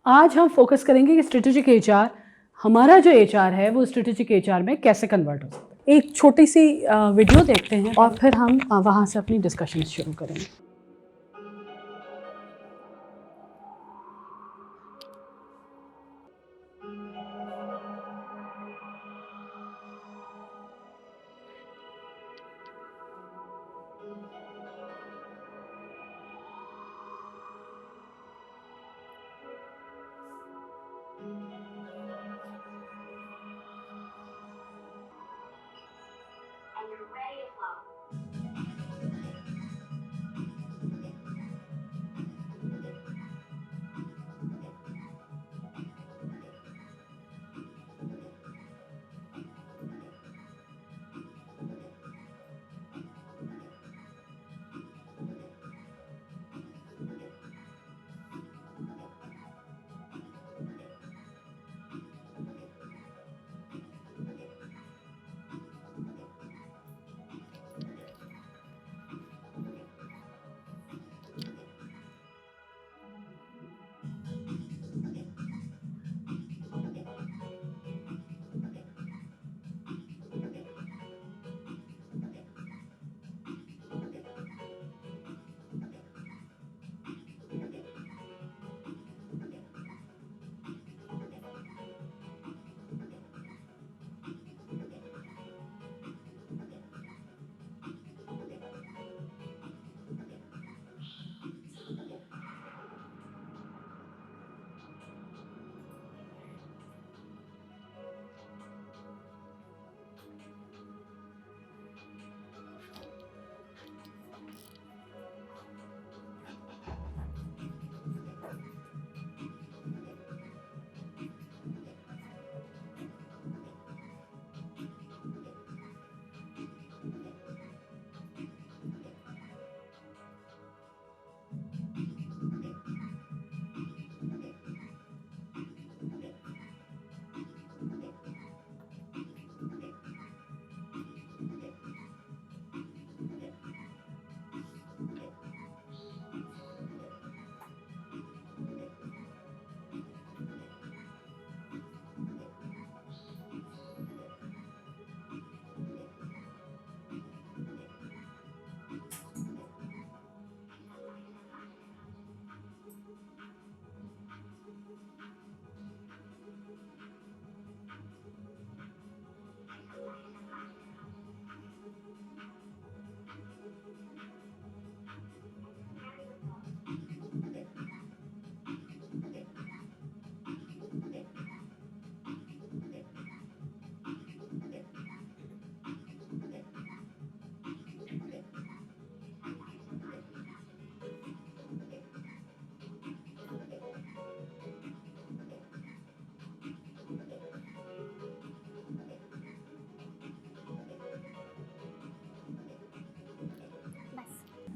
आज हम फोकस करेंगे कि स्ट्रेटेजिक एचआर, हमारा जो एचआर है वो स्ट्रेटेजिक एचआर में कैसे कन्वर्ट हो सकता है। एक छोटी सी वीडियो देखते हैं और फिर हम वहाँ से अपनी डिस्कशन शुरू करेंगे।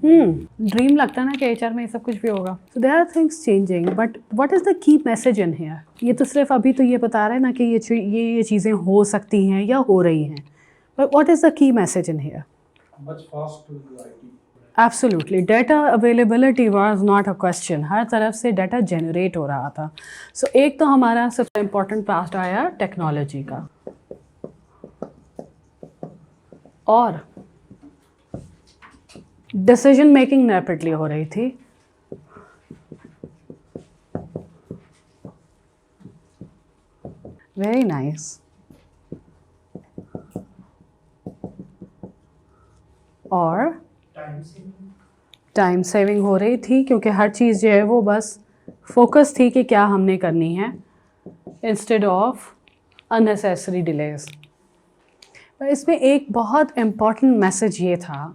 ड्रीम लगता है ना कि एचआर में ये सब कुछ भी होगा। So there are things changing, but what is the key message in here. ये तो सिर्फ अभी तो ये बता रहे हैं ना कि ये चीज़ें हो सकती हैं या हो रही हैं, but what is the key message in here. Much faster IT. Absolutely, data availability was not a question. हर तरफ से डेटा जनरेट हो रहा था। सो एक तो हमारा सबसे इम्पोर्टेंट पार्ट आया टेक्नोलॉजी का, और डिसीजन मेकिंग रैपिडली हो रही थी। Very nice. और टाइम सेविंग हो रही थी, क्योंकि हर चीज़ जो है वो बस फोकस थी कि क्या हमने करनी है, इंस्टेड ऑफ अननेसेसरी डिलेज। पर इसमें एक बहुत इम्पॉर्टेंट मैसेज ये था,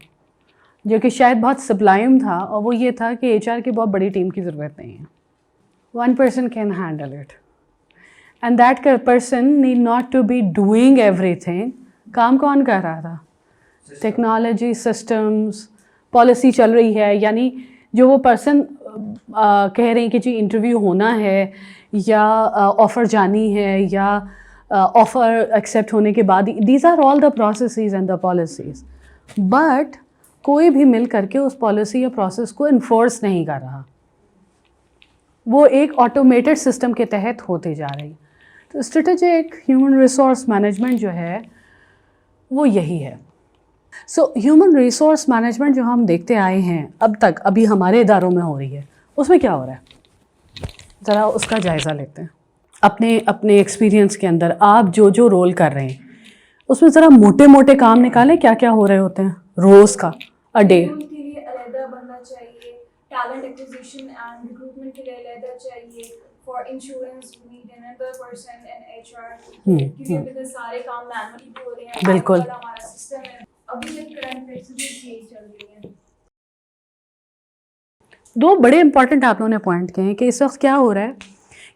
जो कि शायद बहुत सब्लाइम था, और वो ये था कि एचआर की बहुत बड़ी टीम की ज़रूरत नहीं है। One person can handle it, and that person need not to be doing everything. काम कौन कर रहा था? टेक्नोलॉजी, सिस्टम्स, पॉलिसी चल रही है। यानी जो वो पर्सन कह रहे हैं कि जी इंटरव्यू होना है, या ऑफ़र जानी है, या ऑफ़र एक्सेप्ट होने के बाद, these are all the processes and the policies, but कोई भी मिल करके उस पॉलिसी या प्रोसेस को इन्फोर्स नहीं कर रहा। वो एक ऑटोमेटेड सिस्टम के तहत होते जा रही। तो स्ट्रेटेजिक ह्यूमन रिसोर्स मैनेजमेंट जो है वो यही है। सो ह्यूमन रिसोर्स मैनेजमेंट जो हम देखते आए हैं अब तक, अभी हमारे इदारों में हो रही है, उसमें क्या हो रहा है ज़रा उसका जायज़ा लेते हैं। अपने अपने एक्सपीरियंस के अंदर आप जो जो रोल कर रहे हैं उसमें ज़रा मोटे मोटे काम निकालें, क्या क्या हो रहे होते हैं रोज़ का अ डे। के लिए अलग बनना चाहिए, टैलेंट एक्विजिशन एंड रिक्रूटमेंट के लिए अलग चाहिए, for insurance we need another person in HR, क्योंकि अभी तो सारे काम मैनुअली हो रहे हैं। बिल्कुल। हमारा सिस्टम है अभी तक करंट फ्लेक्सिबिलिटी यही चल रही है। दो बड़े इंपॉर्टेंट आप लोगों ने पॉइंट किए हैं कि इस वक्त क्या हो रहा है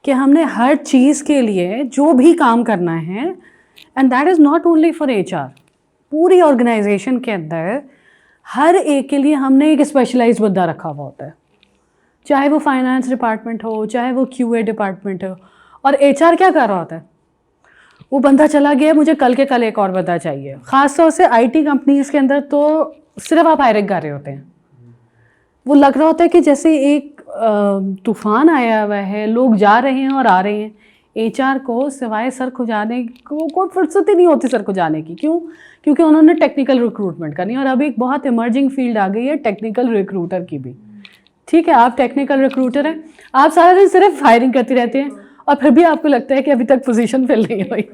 कि हमने हर चीज़ के लिए जो भी काम करना है, and that is not only for HR, पूरी ऑर्गेनाइजेशन के अंदर हर एक के लिए हमने एक स्पेशलाइज्ड बंदा रखा हुआ होता है, चाहे वो फाइनेंस डिपार्टमेंट हो, चाहे वो क्यूए डिपार्टमेंट हो। और एचआर क्या कर रहा होता है, वो बंदा चला गया, मुझे कल के कल एक और बंदा चाहिए। ख़ास तौर से आईटी कंपनीज़ के अंदर तो सिर्फ आप हायरिंग कर रहे होते हैं, वो लग रहा होता है कि जैसे एक तूफान आया हुआ है, लोग जा रहे हैं और आ रहे हैं। एचआर को सिवाय सर खुजाने को कोई फुर्सत ही नहीं होती सर खुजाने की। क्यों? क्योंकि उन्होंने टेक्निकल रिक्रूटमेंट करनी है, और अभी एक बहुत इमर्जिंग फील्ड आ गई है टेक्निकल रिक्रूटर की भी। ठीक है, आप टेक्निकल रिक्रूटर हैं, आप सारा दिन सिर्फ हायरिंग करते रहते हैं और फिर भी आपको लगता है कि अभी तक पोजीशन फिल नहीं हुई,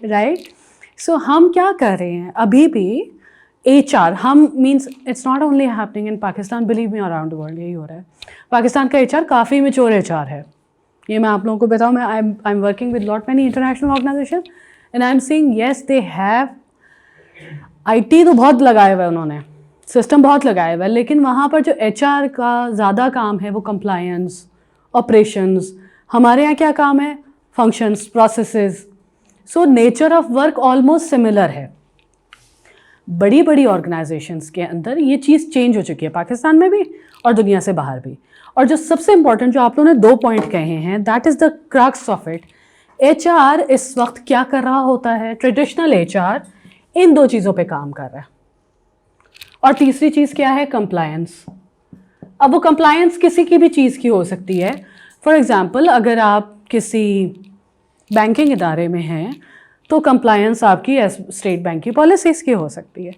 राइट? सो हम क्या कर रहे हैं अभी भी एचआर, हम means it's not only happening in Pakistan, believe me around the world यही हो रहा है। पाकिस्तान का एचआर काफ़ी मैच्योर एचआर है, ये मैं आप लोगों को बताऊँ। मैं I am working with lot many international organisation and I am seeing yes they have IT तो बहुत लगाया हुआ है, उन्होंने सिस्टम बहुत लगाया हुआ है, लेकिन वहाँ पर जो एचआर का ज़्यादा काम है वो कंप्लायंस, ऑपरेशंस। हमारे यहाँ क्या काम है? Functions, processes. So nature of work almost similar है। बड़ी बड़ी ऑर्गेनाइजेशंस के अंदर ये चीज़ चेंज हो चुकी है, पाकिस्तान में भी और दुनिया से बाहर भी। और जो सबसे इंपॉर्टेंट जो आप लोगों ने 2 पॉइंट कहे हैं, that is the crux of it. HR इस वक्त क्या कर रहा होता है? ट्रेडिशनल एचआर इन 2 चीज़ों पे काम कर रहा है, और तीसरी चीज़ क्या है? कंप्लायंस। अब वो कंप्लायंस किसी की भी चीज़ की हो सकती है। फॉर एग्ज़ाम्पल, अगर आप किसी बैंकिंग इदारे में हैं तो कंप्लायंस आपकी स्टेट बैंक की पॉलिसीज़ की हो सकती है।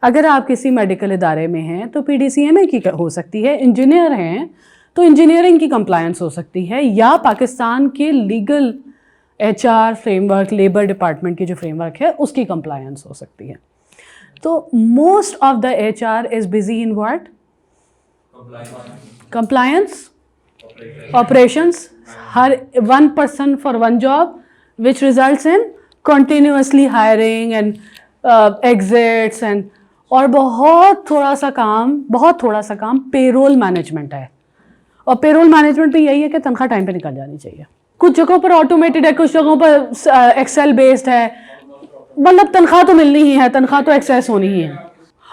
अगर आप किसी मेडिकल इदारे में हैं तो पीडीसीएमए की हो सकती है। इंजीनियर हैं तो इंजीनियरिंग की कंप्लायंस हो सकती है, या पाकिस्तान के legal HR framework, labour department की जो फ्रेमवर्क है उसकी कंप्लायंस हो सकती है। तो most of the HR is busy in what? Compliance, operations. Her 1 person for 1 job which results in continuously hiring and exits and और बहुत थोड़ा सा काम पेरोल मैनेजमेंट है। और पेरोल मैनेजमेंट भी यही है कि तनख्वाह टाइम पे निकल जानी चाहिए। कुछ जगहों पर ऑटोमेटेड है, कुछ जगहों पर एक्सेल बेस्ड है, मतलब तनख्वाह तो मिलनी ही है, तनख्वाह तो एक्सेस होनी ही है।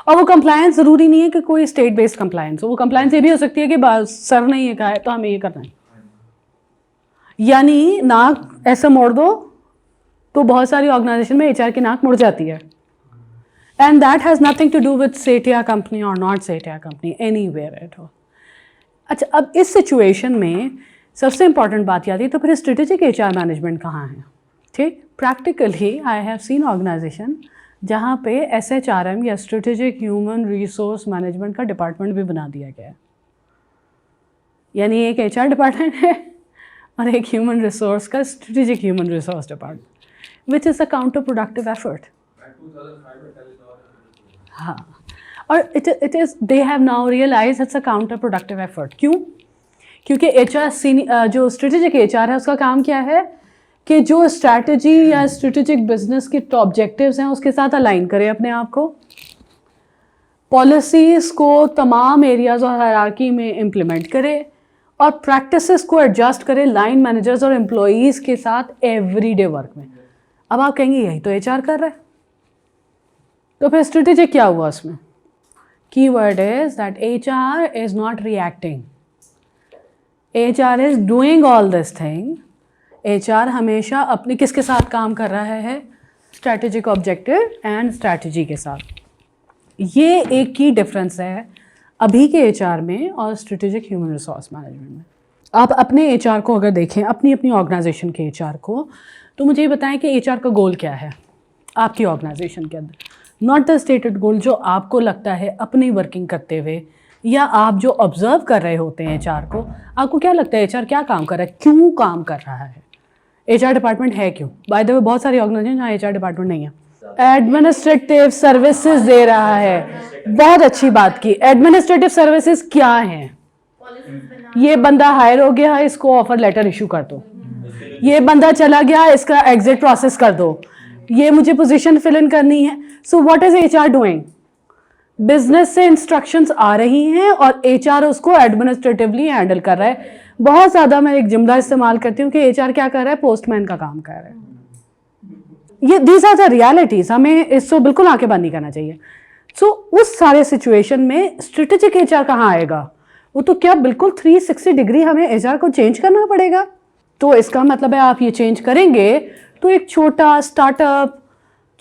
और वो कंप्लायंस ज़रूरी नहीं है कि कोई स्टेट बेस्ड कंप्लायंस हो, वो कंप्लायंस ये भी हो सकती है कि सर ने ये कहा है तो हमें ये करना है, यानी नाक ऐसा मोड़ दो तो बहुत सारी ऑर्गेनाइजेशन में एचआर की नाक मुड़ जाती है। And that has nothing to do with Sethia company और not Sethia company, anywhere at all. अच्छा, अब इस सिचुएशन में सबसे इंपॉर्टेंट बात याद है, तो फिर स्ट्रेटेजिक एचआर मैनेजमेंट कहाँ है? ठीक, practically I have seen organisation जहाँ पे एसएचआरएम या स्ट्रेटेजिक ह्यूमन रिसोर्स मैनेजमेंट का डिपार्टमेंट भी बना दिया गया है। यानी एक एचआर डिपार्टमेंट है और एक ह्यूमन रिसोर्स का strategic human resource department, which is a counter productive effort. हाँ, और it is they have now realise it's a counter productive effort. क्यों? क्योंकि एचआर जो स्ट्रेटेजिक एचआर है उसका काम क्या है कि जो स्ट्रैटेजी या स्ट्रेटेजिक बिजनेस के ऑब्जेक्टिव्स हैं उसके साथ अलाइन करें अपने आप को, पॉलिसीज़ को तमाम एरियाज़ और हायरार्की में इम्प्लीमेंट करे, और प्रैक्टिसेस को एडजस्ट करे लाइन मैनेजर्स और एम्प्लॉयज़ के साथ एवरीडे वर्क में। अब आप कहेंगे यही तो एचआर कर रहा है, तो फिर स्ट्रेटेजिक क्या हुआ उसमें? Keyword is that HR is not reacting, HR is doing all this thing. HR हमेशा अपने किसके साथ काम कर रहा है? स्ट्रैटेजिक ऑब्जेक्टिव एंड स्ट्रैटेजी के साथ। ये एक की डिफरेंस है अभी के एचआर में और स्ट्रेटेजिक ह्यूमन रिसोर्स मैनेजमेंट में। आप अपने एचआर को अगर देखें, अपनी अपनी ऑर्गेनाइजेशन के एचआर को, तो मुझे ये बताएं कि एचआर का गोल क्या है आपकी ऑर्गेनाइजेशन के अंदर। नॉट द स्टेटेड गोल जो आपको लगता है अपनी वर्किंग करते हुए, या आप जो ऑब्जर्व कर रहे होते हैं एचआर को, आपको क्या लगता है एचआर क्या काम कर रहा है, क्यों काम कर रहा है, एचआर डिपार्टमेंट है क्यों। बाय द वे बहुत सारी ऑर्गेनाइजेशन जहाँ एचआर डिपार्टमेंट नहीं है, एडमिनिस्ट्रेटिव सर्विसेज दे रहा है। बहुत अच्छी बात की, एडमिनिस्ट्रेटिव सर्विसेज क्या हैं? ये बंदा हायर हो गया, इसको ऑफर लेटर इशू कर दो, ये बंदा चला गया, इसका एग्जिट प्रोसेस कर दो, ये मुझे पोजीशन फिल इन करनी है। So what is HR doing? Business से इंस्ट्रक्शंस आ रही हैं और एचआर उसको एडमिनिस्ट्रेटिवली हैंडल कर रहा है। बहुत ज़्यादा मैं एक जुमला इस्तेमाल करती हूँ कि एचआर क्या कर रहा है, पोस्टमैन का काम कर रहा है। ये दीज आर द रियलिटीज, हमें इसको बिल्कुल आंखें बंद नहीं करना चाहिए। सो उस सारे सिचुएशन में स्ट्रेटेजिक एचआर कहाँ आएगा? वो तो क्या बिल्कुल 360 डिग्री हमें एचआर को चेंज करना पड़ेगा। तो इसका मतलब है आप ये चेंज करेंगे तो एक छोटा स्टार्टअप,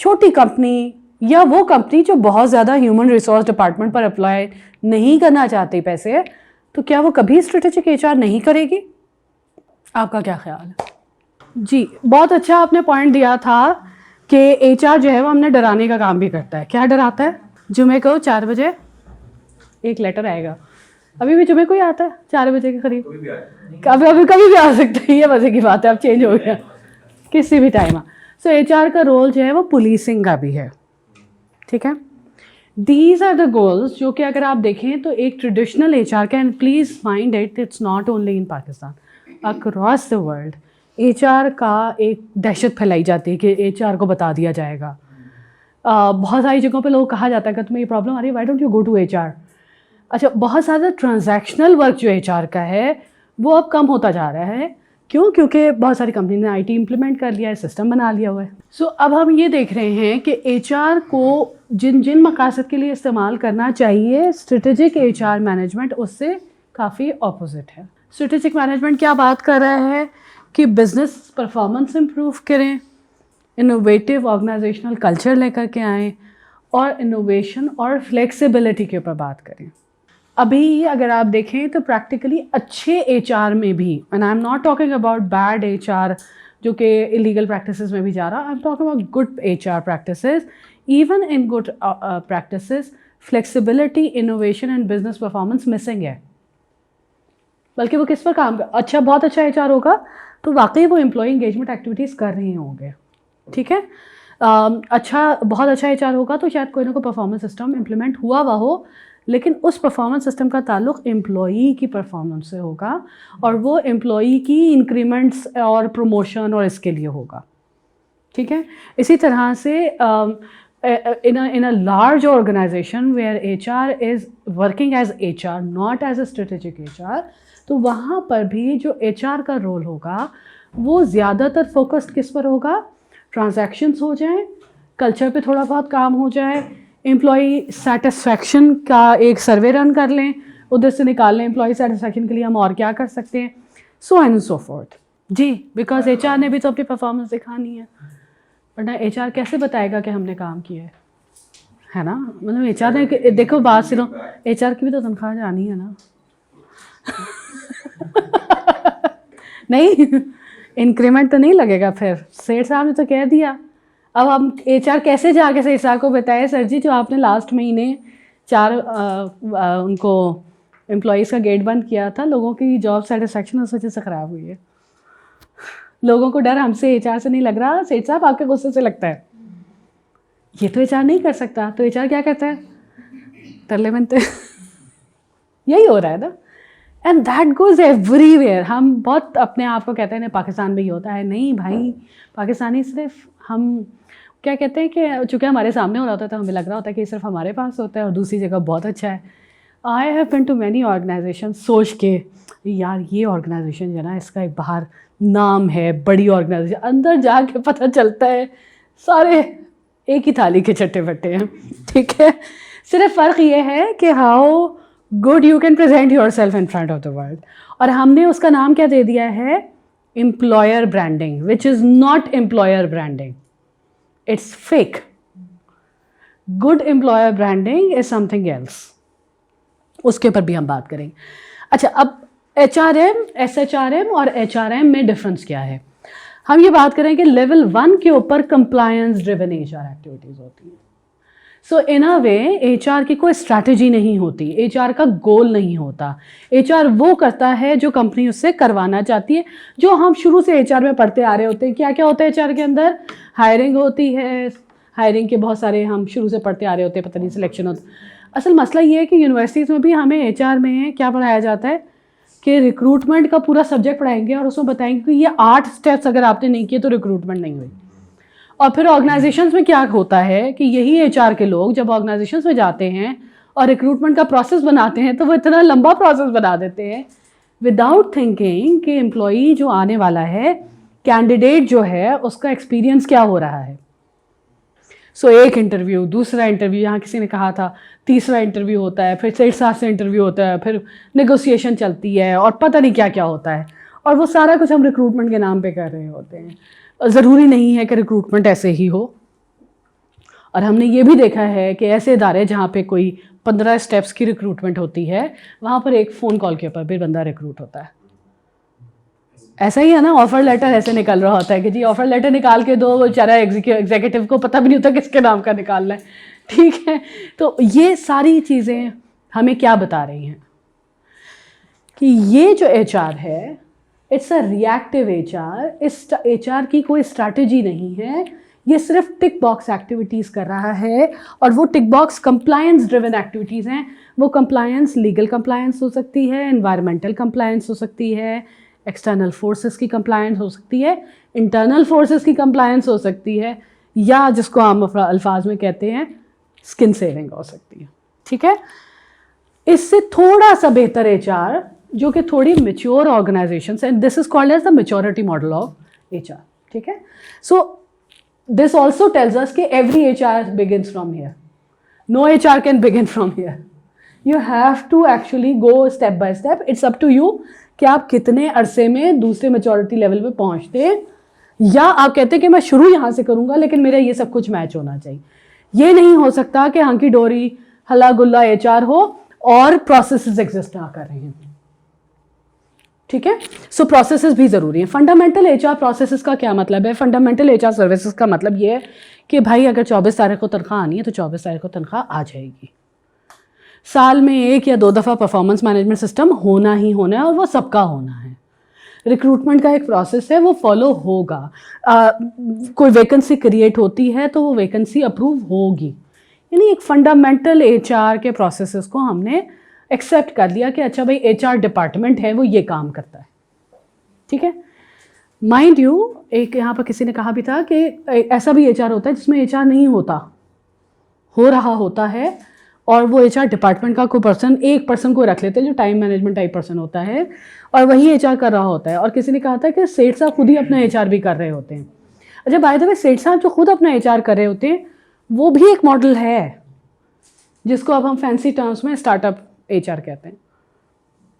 छोटी कंपनी, या वो कंपनी जो बहुत ज़्यादा ह्यूमन रिसोर्स डिपार्टमेंट पर अप्लाई नहीं करना चाहती पैसे, तो क्या वो कभी स्ट्रेटेजिक एचआर नहीं करेगी? आपका क्या ख्याल है? जी, बहुत अच्छा आपने पॉइंट दिया था कि एचआर जो है वो हमने डराने का काम भी करता है। क्या डराता है? जुमे को 4 बजे एक लेटर आएगा। अभी भी जुमे को ही आता है 4 बजे के करीब, कभी भी आ सकता है। ये मजे की बात है, अब चेंज हो गया, किसी भी टाइम। सो एचआर का रोल जो है वो पुलिसिंग का भी है, ठीक है। दीज आर द गोल्स जो कि अगर आप देखें तो एक traditional HR can, please mind it, it's not only in Pakistan, across the world HR का एक दहशत फैलाई जाती है कि एचआर को बता दिया जाएगा। बहुत सारी जगहों पे लोग कहा जाता है कि तुम्हें ये प्रॉब्लम आ रही है, why don't you go to HR. अच्छा, बहुत सारा ट्रांजैक्शनल वर्क जो एचआर का है वो अब कम होता जा रहा है। क्यों? क्योंकि बहुत सारी कंपनी ने आईटी इम्प्लीमेंट कर लिया है, सिस्टम बना लिया हुआ है। सो अब हम ये देख रहे हैं कि एचआर को जिन जिन मकासद के लिए इस्तेमाल करना चाहिए, स्ट्रेटेजिक एचआर मैनेजमेंट उससे काफ़ी ऑपोजिट है। स्ट्रेटेजिक मैनेजमेंट क्या बात कर रहा है कि बिजनेस परफॉर्मेंस इम्प्रूव करें, इनोवेटिव ऑर्गेनाइजेशनल कल्चर लेकर के आएँ, और इनोवेशन और फ्लेक्सिबिलिटी के ऊपर बात करें। अभी अगर आप देखें तो प्रैक्टिकली अच्छे एचआर में भी, and I am not talking about bad HR जो कि इलीगल प्रैक्टिसेस में भी जा रहा, I am talking about good HR practices. Even in good practices flexibility, innovation and business performance missing है। बल्कि वो किस पर काम कर, अच्छा बहुत अच्छा एचआर होगा तो वाकई वो एम्प्लॉय इंगेजमेंट एक्टिविटीज़ कर रहे होंगे, ठीक है। अच्छा, बहुत अच्छा एचआर होगा तो शायद कोई ना कोई परफॉर्मेंस सिस्टम इम्प्लीमेंट हुआ हो, लेकिन उस परफॉर्मेंस सिस्टम का ताल्लुक़ एम्प्लॉई की परफॉर्मेंस से होगा और वो एम्प्लॉई की इंक्रीमेंट्स और प्रमोशन और इसके लिए होगा, ठीक है। इसी तरह से in a large organization where HR is working as HR, not as a strategic HR, तो वहाँ पर भी जो HR का रोल होगा वो ज़्यादातर फोकस्ड किस पर होगा? ट्रांजैक्शंस हो जाएं, कल्चर पे थोड़ा बहुत काम हो जाए, एम्प्लॉई सेटिस्फैक्शन का एक सर्वे रन कर लें, उधर से निकाल लें एम्प्लॉई सेटिस्फैक्शन के लिए हम और क्या कर सकते हैं, सो एंड सो फोर्थ। जी, बिकॉज एचआर ने भी तो अपनी परफॉर्मेंस दिखानी है, वरना एचआर कैसे बताएगा कि हमने काम किया है ना। मतलब एचआर ने, देखो बात सुनो, एचआर की भी तो तनख्वाह जानी है ना। नहीं, इंक्रीमेंट तो नहीं लगेगा फिर, सेठ साहब ने तो कह दिया। अब हम एचआर कैसे जाके सेठ साहब को बताए, सर जी जो आपने लास्ट महीने 4 उनको एम्प्लॉयज़ का गेट बंद किया था, लोगों की जॉब सेटिस्फैक्शन उस वजह से ख़राब हुई है। लोगों को डर हमसे एचआर से नहीं लग रहा, सेठ साहब आपके गुस्से से लगता है। ये तो एचआर नहीं कर सकता, तो एचआर क्या करता है? तरले बनते। यही हो रहा है ना, एंड दैट गोज़ एवरीवेयर। हम बहुत अपने आप को कहते हैं पाकिस्तान में ही होता है, नहीं भाई, पाकिस्तानी सिर्फ हम क्या कहते हैं कि चूँकि हमारे सामने हो रहा होता है तो हमें लग रहा होता है कि सिर्फ हमारे पास होता है और दूसरी जगह बहुत अच्छा है। I have been to many organisation सोच के यार ये ऑर्गेनाइजेशन जो है ना, इसका एक बाहर नाम है, बड़ी ऑर्गेनाइजेशन, अंदर जाके पता चलता है सारे एक ही थाली के चट्टे बट्टे हैं, ठीक है। सिर्फ फ़र्क ये है कि how good you can present your self in front of the world. और हमने उसका नाम क्या दे दिया है? Employer branding, which is not employer branding, it's fake. Good employer branding is something else, उसके ऊपर भी हम बात करेंगे। अच्छा, अब HRM, SHRM और HRM में डिफरेंस क्या है? हम ये बात करें कि लेवल 1 के ऊपर कंप्लायंस ड्रिवन HR एक्टिविटीज़ होती हैं। सो इन अ वे HR की कोई स्ट्रैटेजी नहीं होती, HR का गोल नहीं होता। HR वो करता है जो कंपनी उससे करवाना चाहती है, जो हम शुरू से HR में पढ़ते आ रहे होते हैं। क्या क्या होता है HR के अंदर? हायरिंग होती है, हायरिंग के बहुत सारे हम शुरू से पढ़ते आ रहे होते हैं, पता नहीं सिलेक्शन होता। असल मसला ये है कि यूनिवर्सिटीज़ में भी हमें HR में क्या पढ़ाया जाता है कि रिक्रूटमेंट का पूरा सब्जेक्ट पढ़ाएंगे और उसमें बताएंगे कि ये 8 स्टेप्स अगर आपने नहीं किए तो रिक्रूटमेंट नहीं हुई। और फिर ऑर्गेनाइजेशंस में क्या होता है कि यही HR के लोग जब ऑर्गेनाइजेशंस में जाते हैं और रिक्रूटमेंट का प्रोसेस बनाते हैं तो वो इतना लंबा प्रोसेस बना देते हैं विदाउट थिंकिंग कि एम्प्लॉई जो आने वाला है, कैंडिडेट जो है, उसका एक्सपीरियंस क्या हो रहा है। सो एक इंटरव्यू, दूसरा इंटरव्यू, यहाँ किसी ने कहा था तीसरा इंटरव्यू होता है, फिर 6-7 से इंटरव्यू होता है, फिर नेगोशिएशन चलती है और पता नहीं क्या क्या होता है। और वो सारा कुछ हम रिक्रूटमेंट के नाम पे कर रहे होते हैं। ज़रूरी नहीं है कि रिक्रूटमेंट ऐसे ही हो। और हमने ये भी देखा है कि ऐसे इदारे जहाँ पे कोई 15 स्टेप्स की रिक्रूटमेंट होती है, वहाँ पर एक फ़ोन कॉल के ऊपर भी बंदा रिक्रूट होता है। ऐसा ही है ना, ऑफ़र लेटर ऐसे निकल रहा होता है कि जी ऑफ़र लेटर निकाल के दो, बेचारा एग्जीक्यूटिव को पता भी नहीं होता किसके नाम का निकालना है। ठीक है, तो ये सारी चीज़ें हमें क्या बता रही हैं कि ये जो HR है, इट्स अ रिएक्टिव HR। इस HR की कोई स्ट्रैटेजी नहीं है, ये सिर्फ टिक बॉक्स एक्टिविटीज़ कर रहा है। और वो टिक बॉक्स कंप्लायंस ड्रिवन एक्टिविटीज़ हैं। वो कंप्लायंस लीगल कंप्लायंस हो सकती है, एनवायरमेंटल कंप्लायंस हो सकती है, एक्सटर्नल फोर्सेस की कंप्लायंस हो सकती है, इंटरनल फोर्सेस की कंप्लायंस हो सकती है, या जिसको आम अल्फाज में कहते हैं स्किन सेविंग हो सकती है। ठीक है, इससे थोड़ा सा बेहतर HR जो कि थोड़ी mature organizations and this is called as the maturity model of HR। ठीक है, so this also tells us कि every HR begins from here, no HR can begin from here. You have to actually go step by step. It's up to you कि आप कितने अरसे में दूसरे maturity level पे पहुंचते हैं, या आप कहते हैं कि मैं शुरू यहाँ से करूँगा लेकिन मेरा ये सब कुछ मैच होना चाहिए। ये नहीं हो सकता कि हंकी डोरी हल्ला गुल्ला HR हो और प्रोसेसेस एग्जिस्ट ना कर रहे हैं। ठीक है, सो प्रोसेसेस भी ज़रूरी हैं। फंडामेंटल HR प्रोसेसेस का क्या मतलब है? फंडामेंटल HR सर्विसेज का मतलब ये है कि भाई अगर 24 तारीख को तनख्वाह आनी है तो 24 तारीख को तनख्वाह आ जाएगी। साल में 1 या 2 दफ़ा परफॉर्मेंस मैनेजमेंट सिस्टम होना ही होना है और वो सबका होना है। रिक्रूटमेंट का एक प्रोसेस है, वो फॉलो होगा। कोई वैकेंसी क्रिएट होती है तो वो वैकेंसी अप्रूव होगी। यानी एक फंडामेंटल HR के प्रोसेसेस को हमने एक्सेप्ट कर लिया कि अच्छा भाई HR डिपार्टमेंट है, वो ये काम करता है। ठीक है, माइंड यू, एक यहाँ पर किसी ने कहा भी था कि ऐसा भी HR होता है जिसमें HR नहीं होता, हो रहा होता है, और वो HR डिपार्टमेंट का कोई पर्सन, एक पर्सन को रख लेते हैं जो टाइम मैनेजमेंट टाइप पर्सन होता है और वही HR कर रहा होता है। और किसी ने कहा था कि सेठ साहब खुद ही अपना HR भी कर रहे होते हैं। अच्छा, बाय द वे सेठ साहब जो खुद अपना HR कर रहे होते हैं वो भी एक मॉडल है जिसको अब हम फैंसी टर्म्स में स्टार्टअप HR कहते हैं।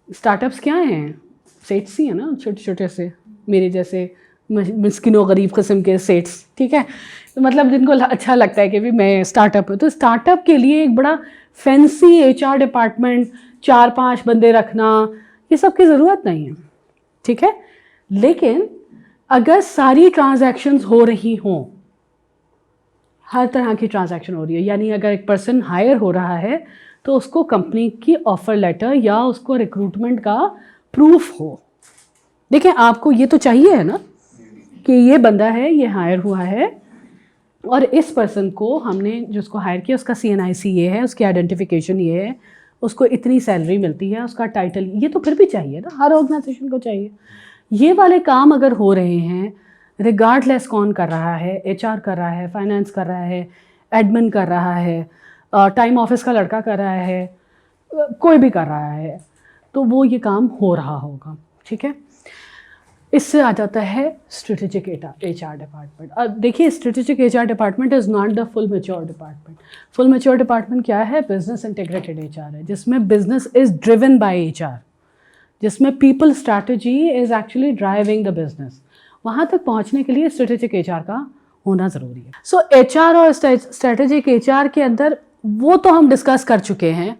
स्टार्टअप्स क्या हैं? सेट्स ही है ना, छोटे छोटे से, मेरे जैसे मिस्किनो गरीब किस्म के सेट्स। ठीक है, तो मतलब जिनको अच्छा लगता है कि भी मैं स्टार्टअप है, तो स्टार्टअप के लिए एक बड़ा फैंसी HR डिपार्टमेंट, 4-5 बंदे रखना, ये सब की ज़रूरत नहीं है। ठीक है, लेकिन अगर सारी ट्रांजैक्शंस हो रही हों, हर तरह की ट्रांजैक्शन हो रही है, यानी अगर एक पर्सन हायर हो रहा है तो उसको कंपनी की ऑफर लेटर या उसको रिक्रूटमेंट का प्रूफ हो। देखिए, आपको ये तो चाहिए है ना कि ये बंदा है, ये हायर हुआ है और इस पर्सन को हमने जिसको हायर किया उसका CNIC ये है, उसकी आइडेंटिफिकेशन ये है, उसको इतनी सैलरी मिलती है, उसका टाइटल, ये तो फिर भी चाहिए ना, हर ऑर्गेनाइजेशन को चाहिए। ये वाले काम अगर हो रहे हैं, रिगार्डलेस कौन कर रहा है, HR कर रहा है, फाइनेंस कर रहा है, एडमिन कर रहा है, टाइम ऑफिस का लड़का कर रहा है, कोई भी कर रहा है, तो वो ये काम हो रहा होगा। ठीक है, इससे आ जाता है स्ट्रेटेजिक HR डिपार्टमेंट। अब देखिए, strategic HR department is not the full mature department. Full mature department क्या है? बिजनेस इंटीग्रेटेड HR है, जिसमें business is driven by HR, जिसमें people strategy is actually driving the business. वहाँ तक पहुँचने के लिए स्ट्रेटेजिक HR का होना ज़रूरी है। सो HR और स्ट्रेटेजिक HR के अंदर वो तो हम डिस्कस कर चुके हैं,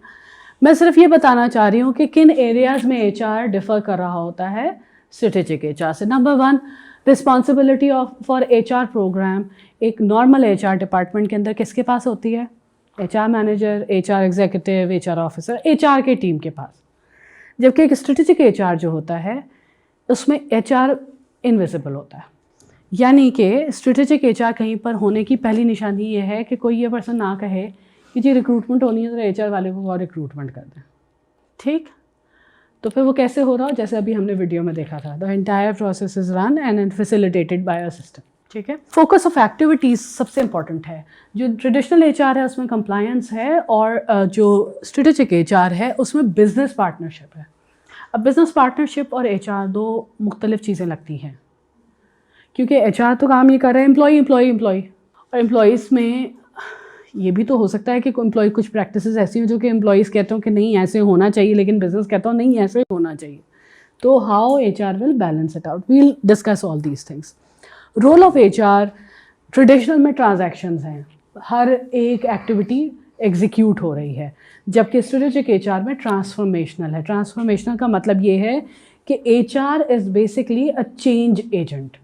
मैं सिर्फ ये बताना चाह रही हूँ कि किन एरियाज़ में एचआर डिफ़र कर रहा होता है स्ट्रेटेजिक एचआर से। Number 1, responsibility for HR programme एक नॉर्मल एचआर डिपार्टमेंट के अंदर किसके पास होती है? HR manager, HR executive, HR officer, HR के टीम के पास। जबकि एक स्ट्रेटेजिक एचआर जो होता है उसमें एचआर इनविजिबल होता है, यानी कि स्ट्रेटेजिक एचआर कहीं पर होने की पहली निशानी ये है कि कोई ये पर्सन ना कहे कि जी रिक्रूटमेंट होनी है तो एचआर वाले को और रिक्रूटमेंट कर दें। ठीक, तो फिर वो कैसे हो रहा हो? जैसे अभी हमने वीडियो में देखा था, the entire process is run and facilitated bye a system. ठीक है, फोकस ऑफ एक्टिविटीज़ सबसे इंपॉर्टेंट है। जो ट्रेडिशनल एचआर है उसमें कंप्लायंस है, और जो स्ट्रेटेजिक एचआर है उसमें बिजनेस पार्टनरशिप है। अब बिजनेस पार्टनरशिप और एचआर दो मुख्तलिफ चीज़ें लगती हैं, क्योंकि एचआर तो काम ये कर रहे हैं एम्प्लॉई, और एम्प्लॉइज़ में ये भी तो हो सकता है कि एम्प्लॉय कुछ प्रैक्टिसेस ऐसी हो जो कि एम्प्लॉइज़ कहते हो कि नहीं ऐसे होना चाहिए, लेकिन बिजनेस कहता हो नहीं ऐसे होना चाहिए। तो how HR will balance it out, we'll discuss all these things. Role of HR traditional में ट्रांजैक्शंस हैं, हर एक एक्टिविटी एग्जीक्यूट हो रही है, जबकि स्ट्रेटेजिक एचआर में ट्रांसफॉर्मेशनल है। ट्रांसफॉर्मेशनल का मतलब ये है कि HR is basically a change agent.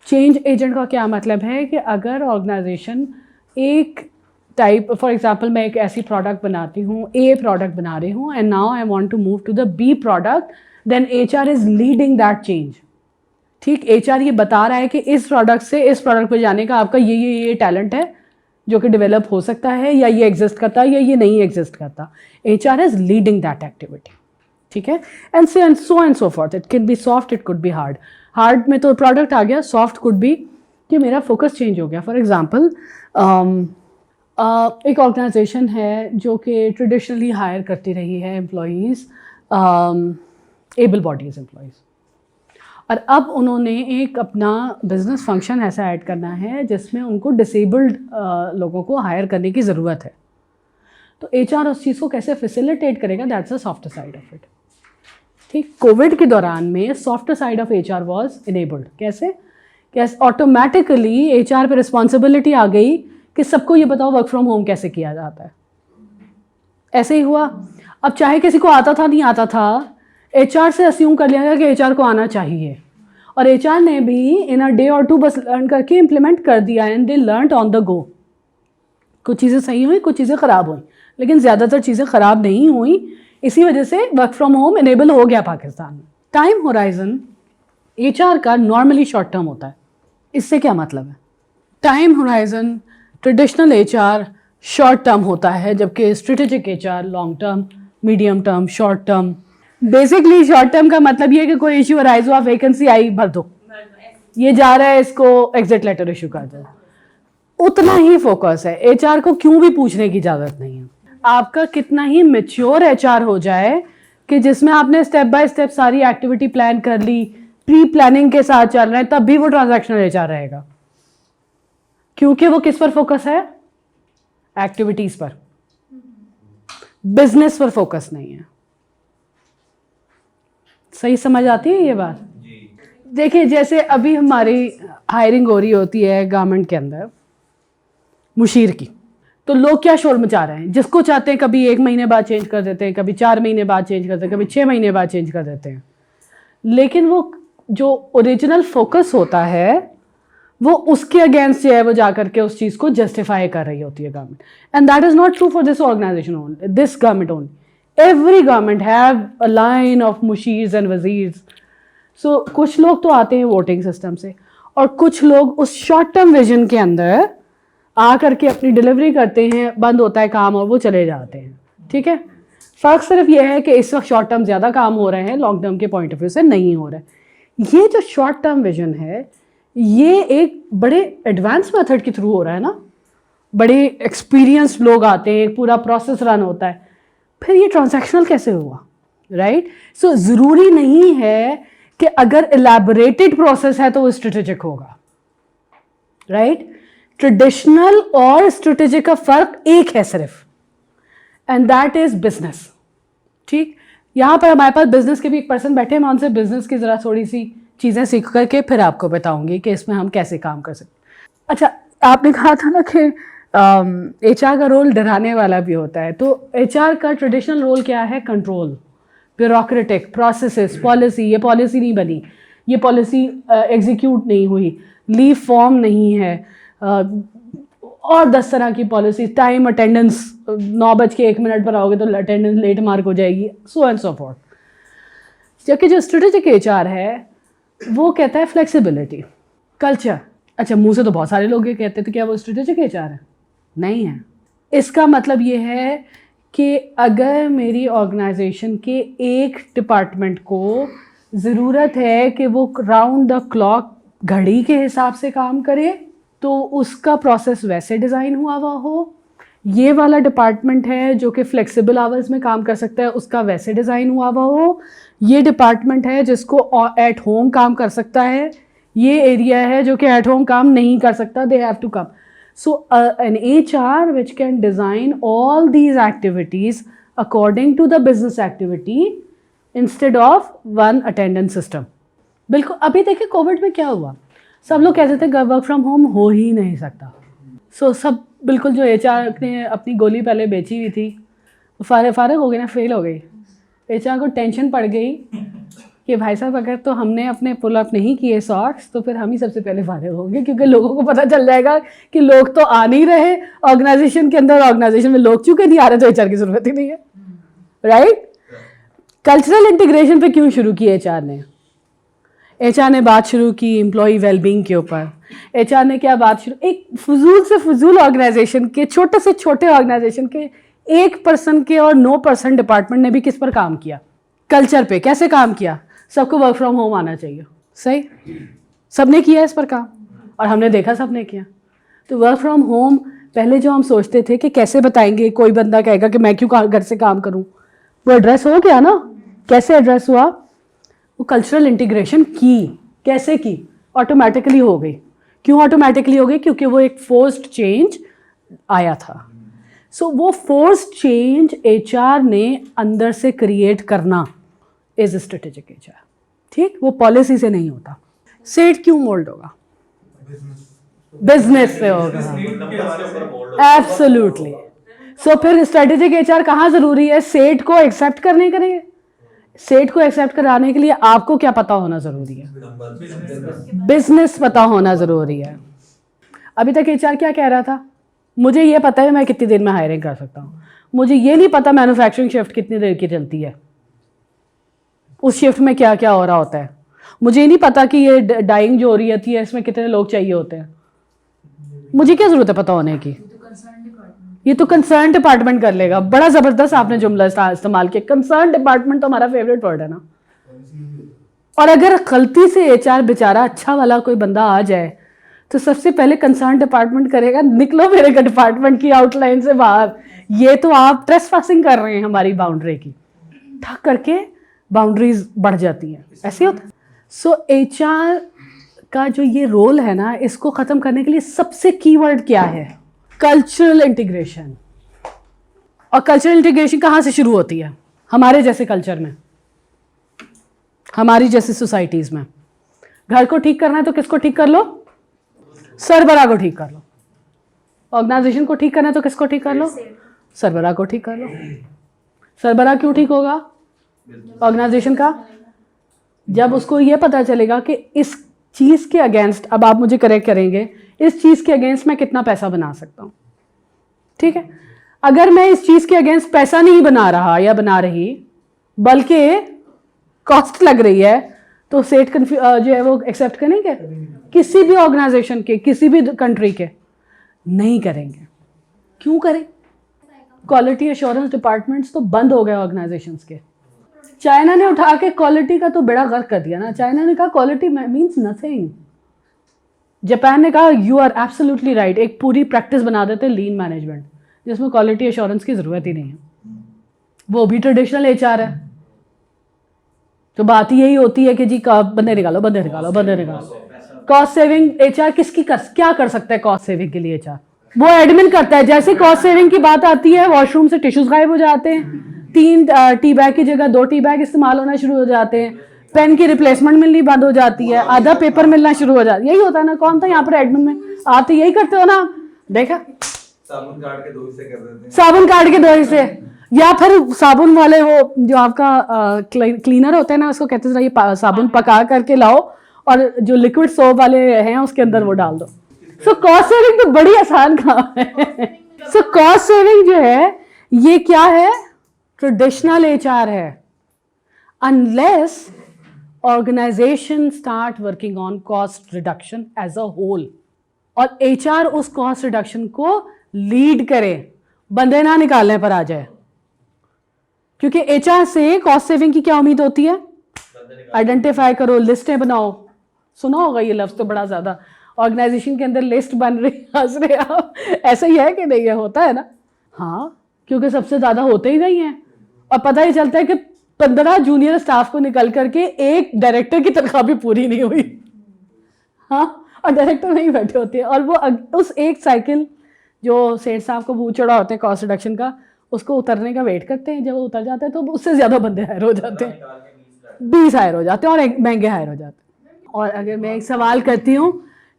Change agent का क्या मतलब है कि अगर ऑर्गेनाइजेशन एक टाइप, फॉर एग्जांपल मैं एक ऐसी प्रोडक्ट बनाती हूँ, ए प्रोडक्ट बना रही हूँ, and now I want to move to the B product, then HR is leading that change. ठीक, एचआर ये बता रहा है कि इस प्रोडक्ट से इस प्रोडक्ट पर जाने का आपका ये टैलेंट है जो कि डेवलप हो सकता है, या ये एग्जिस्ट करता है या ये नहीं एग्जिस्ट करता। HR is leading that activity. ठीक है, and so forth. It can be soft, it could be hard. Hard में तो प्रोडक्ट आ गया, सॉफ्ट कुड बी कि मेरा फोकस चेंज हो गया। फॉर एग्जांपल एक ऑर्गेनाइजेशन है जो कि ट्रेडिशनली हायर करती रही है एम्प्लॉयज़, एबल बॉडीज़ एम्प्लॉयज़, और अब उन्होंने एक अपना बिजनेस फंक्शन ऐसा ऐड करना है जिसमें उनको डिसेबल्ड लोगों को हायर करने की ज़रूरत है। तो एचआर उस चीज़ को कैसे फैसिलिटेट करेगा, that's a soft side of it. ठीक, कोविड के दौरान में soft side of HR was enabled. कैसे? ऑटोमेटिकली एचआर पे रिस्पॉन्सिबिलिटी आ गई कि सबको ये बताओ वर्क फ्रॉम होम कैसे किया जाता है। ऐसे ही हुआ। अब चाहे किसी को आता था नहीं आता था, एचआर से अस्यूम कर लिया गया कि एचआर को आना चाहिए, और एचआर ने भी इन अ डे और टू बस लर्न करके इम्प्लीमेंट कर दिया, and they learn on the go. कुछ चीज़ें सही हुई, कुछ चीज़ें ख़राब हुई, लेकिन ज़्यादातर चीज़ें ख़राब नहीं हुई। इसी वजह से वर्क फ्रॉम होम इनेबल हो गया पाकिस्तान में। टाइम होराइजन एचआर का नॉर्मली शॉर्ट टर्म होता है। इससे क्या मतलब है? Time horizon traditional HR short term होता है, जबकि strategic HR long term, medium term, short term. Basically short term का मतलब ये है कि कोई इश्यू अराइज हुआ, वैकेंसी आई, भर दो, ये जा रहा है, इसको एग्जिट लेटर इशू कर दो। उतना ही फोकस है। एचआर को क्यों भी पूछने की इजाज़त नहीं है। आपका कितना ही मैच्योर एचआर हो जाए कि जिसमें आपने स्टेप बाय स्टेप सारी एक्टिविटी प्लान कर ली, प्री प्लानिंग के साथ चल रहे हैं, तब भी वो ट्रांजैक्शनल एचआर रहेगा, क्योंकि वो किस पर फोकस है? एक्टिविटीज पर, बिजनेस पर फोकस नहीं है। सही समझ आती है ये बात? देखिए, जैसे अभी हमारी हायरिंग हो रही होती है गवर्नमेंट के अंदर मुशीर की, तो लोग क्या शोर मचा रहे हैं, जिसको चाहते हैं कभी 1 महीने बाद चेंज कर देते हैं, कभी 4 महीने बाद चेंज करते हैं, कभी 6 महीने बाद चेंज कर देते हैं। लेकिन वो जो ओरिजिनल फोकस होता है वो उसके अगेंस्ट जो है वो जाकर के उस चीज़ को जस्टिफाई कर रही होती है government. And that is not true for this organization only, this government only. Every government have a line of मुशीर्स एंड वजीर्स। सो कुछ लोग तो आते हैं वोटिंग सिस्टम से, और कुछ लोग उस शॉर्ट टर्म विजन के अंदर आ करके अपनी डिलीवरी करते हैं, बंद होता है काम और वो चले जाते हैं। ठीक है, फ़र्क सिर्फ ये है कि इस वक्त शॉर्ट टर्म ज़्यादा काम हो रहे हैं, लॉन्ग टर्म के पॉइंट ऑफ व्यू से नहीं हो रहा है। ये जो शॉर्ट टर्म विजन है ये एक बड़े एडवांस मेथड के थ्रू हो रहा है ना, बड़े एक्सपीरियंस लोग आते हैं, एक पूरा प्रोसेस रन होता है, फिर ये ट्रांजैक्शनल कैसे हुआ? राइट। सो ज़रूरी नहीं है कि अगर एलैबोरेटेड प्रोसेस है तो वो स्ट्रेटेजिक होगा। राइट, ट्रेडिशनल और स्ट्रेटेजिक का फ़र्क एक है सिर्फ, एंड दैट इज़ बिजनेस। ठीक, यहाँ पर हमारे पास बिजनेस के भी एक पर्सन बैठे हैं, मैं उनसे बिजनेस की ज़रा थोड़ी सी चीज़ें सीख करके फिर आपको बताऊंगी कि इसमें हम कैसे काम कर सकते। अच्छा, आपने कहा था ना कि HR का रोल डराने वाला भी होता है। तो HR का ट्रेडिशनल रोल क्या है? कंट्रोल, ब्यूरोक्रेटिक प्रोसेसेस, पॉलिसी, ये पॉलिसी नहीं बनी, ये पॉलिसी एग्जीक्यूट नहीं हुई, लीव फॉर्म नहीं है, और 10 तरह की पॉलिसी, टाइम अटेंडेंस 9:01 पर आओगे तो अटेंडेंस लेट मार्क हो जाएगी, सो एंड सो फोर्थ। जबकि जो स्ट्रेटेजिक HR है वो कहता है फ्लेक्सिबिलिटी, कल्चर। अच्छा, मुंह से तो बहुत सारे लोग ये कहते हैं, तो क्या वो स्ट्रेटेजिक HR है? नहीं है। इसका मतलब ये है कि अगर मेरी ऑर्गेनाइजेशन के एक डिपार्टमेंट को ज़रूरत है कि वो राउंड द क्लॉक घड़ी के हिसाब से काम करे, तो उसका प्रोसेस वैसे डिज़ाइन हुआ हो। ये वाला डिपार्टमेंट है जो कि फ्लेक्सिबल आवर्स में काम कर सकता है, उसका वैसे डिज़ाइन हुआ हो। ये डिपार्टमेंट है जिसको एट होम काम कर सकता है, ये एरिया है जो कि एट होम काम नहीं कर सकता, they have to come. So an HR which can design all these activities according to the business activity instead of one attendance system. बिल्कुल। अभी देखिए कोविड में क्या हुआ, सब लोग कहते थे वर्क फ्रॉम होम हो ही नहीं सकता। सो सब बिल्कुल जो HR ने अपनी गोली पहले बेची हुई थी फारग हो गई ना, फेल हो गई। HR को टेंशन पड़ गई कि भाई साहब अगर तो हमने अपने पुल अप नहीं किए सॉक्स तो फिर हम ही सबसे पहले फारिग होंगे, क्योंकि लोगों को पता चल जाएगा कि लोग तो आ नहीं रहे ऑर्गेनाइजेशन के अंदर, ऑर्गेनाइजेशन में लोग चूंकि नहीं आ रहे तो HR की ज़रूरत ही नहीं है, राइट। कल्चरल इंटीग्रेशन पे क्यों शुरू की HR ने? HR ने बात शुरू की एम्प्लॉई वेलबींग के ऊपर। HR ने क्या बात शुरू, एक फजूल से फजूल ऑर्गेनाइजेशन के, छोटे से छोटे ऑर्गेनाइजेशन के 1% के और 9% डिपार्टमेंट ने भी किस पर काम किया? कल्चर पे। कैसे काम किया? सबको वर्क फ्रॉम होम आना चाहिए, सही, सबने किया इस पर काम, और हमने देखा सबने किया। तो वर्क फ्रॉम होम पहले जो हम सोचते थे कि कैसे बताएंगे, कोई बंदा कहेगा कि मैं क्यों घर से काम करूं, वो एड्रेस हो गया ना। कैसे एड्रेस हुआ? वो कल्चरल इंटीग्रेशन की। कैसे की? ऑटोमेटिकली हो गई। क्यों ऑटोमेटिकली हो गई? क्योंकि वो एक फोर्स्ड चेंज आया था। सो वो फोर्स्ड चेंज HR ने अंदर से क्रिएट करना इज स्ट्रेटेजिक HR, ठीक। वो पॉलिसी से नहीं होता। सेट क्यों मोल्ड होगा? बिजनेस से होगा, एब्सोल्युटली। सो फिर स्ट्रेटेजिक HR कहाँ ज़रूरी है? सेट को एक्सेप्ट करने के लिए। सेट को एक्सेप्ट कराने के लिए आपको क्या पता होना ज़रूरी है? बिजनेस पता होना ज़रूरी है। अभी तक HR क्या कह रहा था? मुझे ये पता है मैं कितनी देर में हायरिंग कर सकता हूँ, मुझे ये नहीं पता मैन्युफैक्चरिंग शिफ्ट कितनी देर की चलती है, उस शिफ्ट में क्या क्या हो रहा होता है, मुझे ये नहीं पता कि ये डाइंग जो हो रही है इसमें कितने लोग चाहिए होते हैं। मुझे क्या ज़रूरत है पता होने की? ये तो कंसर्न डिपार्टमेंट कर लेगा। बड़ा ज़बरदस्त आपने जुमला इस्तेमाल किया, कंसर्न डिपार्टमेंट तो हमारा फेवरेट वर्ड है ना। और अगर गलती से HR बेचारा अच्छा वाला कोई बंदा आ जाए तो सबसे पहले कंसर्न डिपार्टमेंट करेगा, निकलो मेरे डिपार्टमेंट की आउटलाइन से बाहर, ये तो आप ट्रेसपासिंग कर रहे हैं हमारी बाउंड्री की। ठक करके बाउंड्रीज बढ़ जाती हैं, ऐसे होता है। सो HR का जो ये रोल है ना, इसको ख़त्म करने के लिए सबसे कीवर्ड क्या है? Cultural integration. और कल्चरल इंटीग्रेशन कहाँ से शुरू होती है? हमारे जैसे कल्चर में, हमारी जैसी सोसाइटीज़ में। घर को ठीक करना है तो किसको ठीक कर लो? सरबराह को ठीक कर लो। ऑर्गेनाइजेशन को ठीक करना है तो किसको ठीक कर लो? सरबराह को ठीक कर लो। सरबराह क्यों ठीक होगा ऑर्गेनाइजेशन का? जब उसको ये पता चलेगा कि इस चीज़ के अगेंस्ट, अब आप मुझे करेक्ट करेंगे, इस चीज़ के अगेंस्ट मैं कितना पैसा बना सकता हूँ, ठीक है। अगर मैं इस चीज़ के अगेंस्ट पैसा नहीं बना रहा या बना रही, बल्कि कॉस्ट लग रही है, तो सेट जो है वो एक्सेप्ट करेंगे? किसी भी ऑर्गेनाइजेशन के, किसी भी कंट्री के नहीं करेंगे। क्यों करें? क्वालिटी एश्योरेंस डिपार्टमेंट्स तो बंद हो गए ऑर्गेनाइजेशंस के। चाइना ने उठा के क्वालिटी का तो बेड़ा गर्क कर दिया ना। चाइना ने कहा क्वालिटी मीन्स नथिंग। जापान ने कहा यू आर एब्सोल्युटली राइट, एक पूरी प्रैक्टिस बना देते लीन मैनेजमेंट जिसमें क्वालिटी एश्योरेंस की ज़रूरत ही नहीं है। वो भी ट्रेडिशनल HR है। तो बात ही यही होती है कि जी बंदे निकालो, बंदे निकालो, बंदे निकालो। कॉस्ट सेविंग HR क्या कर सकता है कॉस्ट सेविंग के लिए? HR वो एडमिन करता है। जैसे कॉस्ट सेविंग की बात आती है, वॉशरूम से टिश्यूज गायब हो जाते हैं, 3 टी बैग की जगह 2 टी बैग इस्तेमाल होना शुरू हो जाते हैं, पेन की रिप्लेसमेंट मिलनी बंद हो जाती है, आधा पेपर मिलना शुरू हो जाता है। यही होता है ना। कौन था यहाँ पर एडमिन में? आप तो यही करते हो ना। देखा साबुन काट के दो हिस्से कर देते हैं। साबुन काट के 2 हिस्से, या फिर साबुन वाले वो जो आपका क्लीनर होता है ना, उसको कहते हैं ये साबुन पका करके लाओ और जो लिक्विड सोप वाले हैं उसके अंदर वो डाल दो। सो कॉस्ट सेविंग तो बड़ी आसान काम है। सो कॉस्ट सेविंग जो है ये क्या है, ट्रेडिशनल एचआर है, unless organisation start working on cost reduction as a whole, और एचआर उस कॉस्ट रिडक्शन को लीड करे, बंदे ना निकालने पर आ जाए। क्योंकि एचआर से कॉस्ट सेविंग की क्या उम्मीद होती है, आइडेंटिफाई करो, लिस्टें बनाओ, सुना होगा ये लफ्ज तो बड़ा ज्यादा, ऑर्गेनाइजेशन के अंदर लिस्ट बन रही, हंस रहे आप, ऐसा ही है कि नहीं, है होता है ना। हाँ, क्योंकि सबसे ज्यादा होते ही नहीं है, और पता ही चलता है कि 15 जूनियर स्टाफ को निकल करके एक डायरेक्टर की तनख्वाह भी पूरी नहीं हुई। हाँ, और डायरेक्टर नहीं बैठे होते हैं, और वो उस एक साइकिल जो सेठ साहब को भूत चढ़ा होते हैं कॉस्ट रिडक्शन का, उसको उतरने का वेट करते हैं। जब वो उतर जाता है तो उससे ज्यादा बंदे हायर हो जाते हैं, 20 हायर हो जाते हैं, और महंगे हायर हो जाते हैं। और अगर मैं एक सवाल करती हूँ